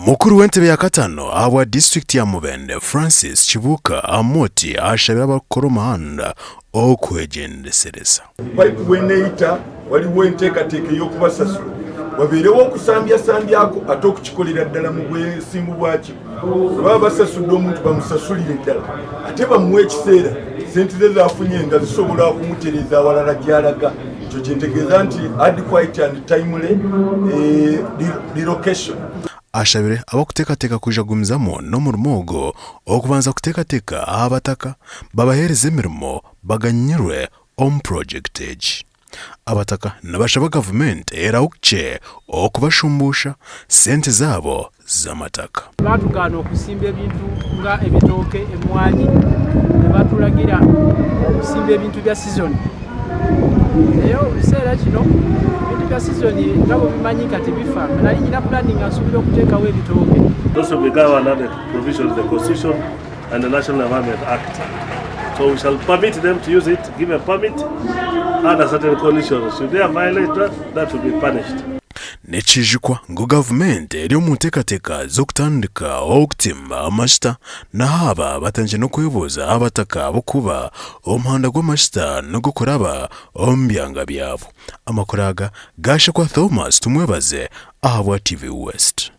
Mukuru w'entebe ya katano awa district ya Mubende Francis Chibuka Amoti ashabira abakora umuhanda okwegendesereza. Weneita waliwo enteekateeka y'okubasasula wabeerewo okusambyasambyako ate okukikolera ddala mu bwesimbu bwaki baba basasudde omuntu bamusasulire ddala ate bamuwa ekiseera sente ze zaafunye nga zisobola okumutereeza awalala gy'alaga. Ekyo kyentegeeza nti adequate and timely relocation. Ashabire abakuteekateeka kujagumizamu n'omurimo ogwo okubanza kuteekateeka abataka babaheereza emirimo baganyirwe omu project egi. Abataka nabashaba gavumenti erawukye okubashumbusha sente zaabo z'amataka. Baatugaana okusimba ebintu nga ebitooke, emmwanyi, ne batulagira okusimba ebintu bya season. Eyo biseera kino ebintu bya season nga bwe bimanyika tebifa. Nali nyina planning asuubira okuteekawo ebitooke. Those will be governed under the provisions of the Constitution and the National Environment Act. So we shall permit them to use it, give a permit under certain conditions. Should they violate that will be punished. Nekijikwa ngo gavumenti eri mu nteekateeka z'okutandika okutimba amashita n'aba batandikire n'okwebuuza abataka abokuba omuhanda gw'amashita n'ogukuraba omu byanga byabo. Amakuru aga gashekwa Thomas tumwebaze ahabwa TV West.